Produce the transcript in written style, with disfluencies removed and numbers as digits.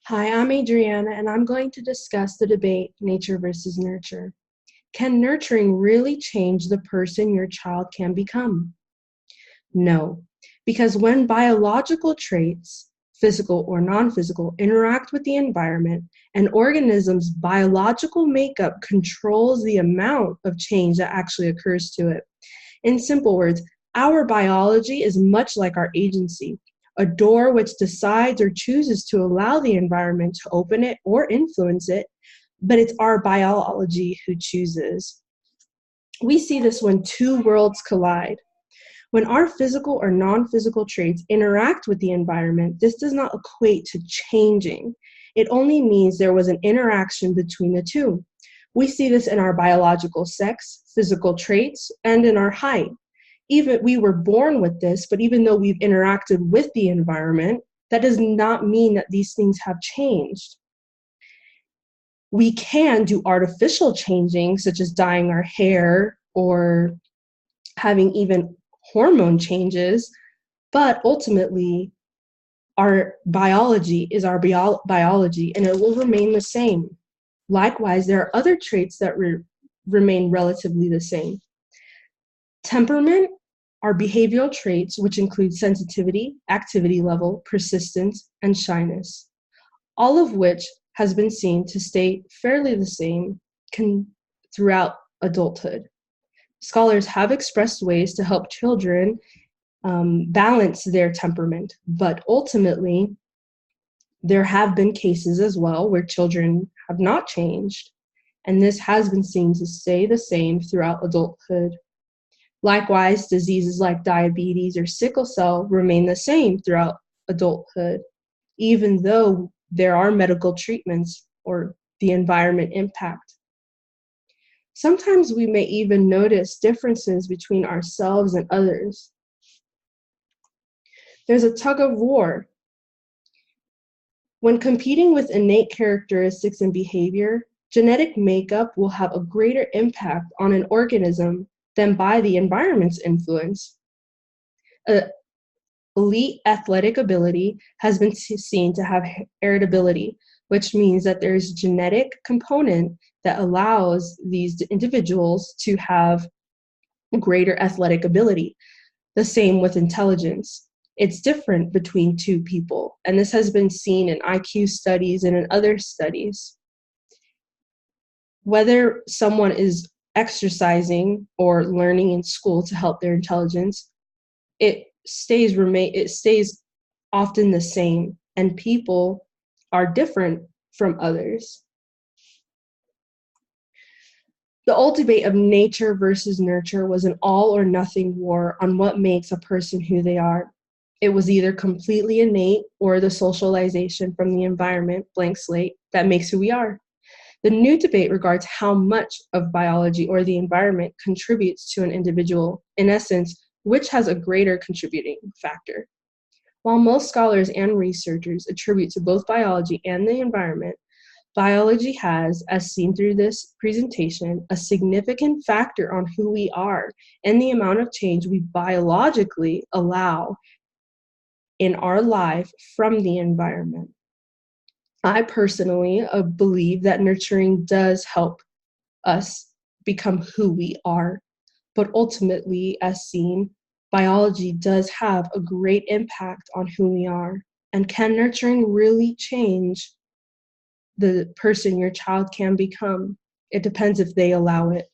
Hi, I'm Adriana, and I'm going to discuss the debate nature versus nurture. Can nurturing really change the person your child can become? No, because when biological traits, physical or non physical, interact with the environment, an organism's biological makeup controls the amount of change that actually occurs to it. In simple words, our biology is much like our agency, a door which decides or chooses to allow the environment to open it or influence it, but it's our biology who chooses. We see this when two worlds collide. When our physical or non physical traits interact with the environment, this does not equate to changing. It only means there was an interaction between the two. We see this in our biological sex, physical traits, and in our height. Even we were born with this, but even though we've interacted with the environment, that does not mean that these things have changed. We can do artificial changing, such as dyeing our hair or having even hormone changes, but ultimately, our biology is our biology and it will remain the same. Likewise, there are other traits that remain relatively the same. Temperament are behavioral traits which include sensitivity, activity level, persistence, and shyness, all of which has been seen to stay fairly the same throughout adulthood. Scholars have expressed ways to help children balance their temperament, but ultimately, there have been cases as well where children have not changed, and this has been seen to stay the same throughout adulthood. Likewise, diseases like diabetes or sickle cell remain the same throughout adulthood, even though there are medical treatments or the environment impact. Sometimes we may even notice differences between ourselves and others. There's a tug of war. When competing with innate characteristics and behavior, genetic makeup will have a greater impact on an organism than by the environment's influence. Elite athletic ability has been seen to have heritability, which means that there's a genetic component that allows these individuals to have greater athletic ability. The same with intelligence. It's different between two people, and this has been seen in IQ studies and in other studies. Whether someone is exercising or learning in school to help their intelligence, it stays often the same, and people are different from others. The old debate of nature versus nurture was an all or nothing war on what makes a person who they are. It was either completely innate or the socialization from the environment, blank slate, that makes who we are. The new debate regards how much of biology or the environment contributes to an individual. In essence, which has a greater contributing factor. While most scholars and researchers attribute to both biology and the environment, biology has, as seen through this presentation, a significant factor on who we are and the amount of change we biologically allow in our life from the environment. I personally believe that nurturing does help us become who we are, but ultimately, as seen, biology does have a great impact on who we are. And can nurturing really change the person your child can become? It depends if they allow it.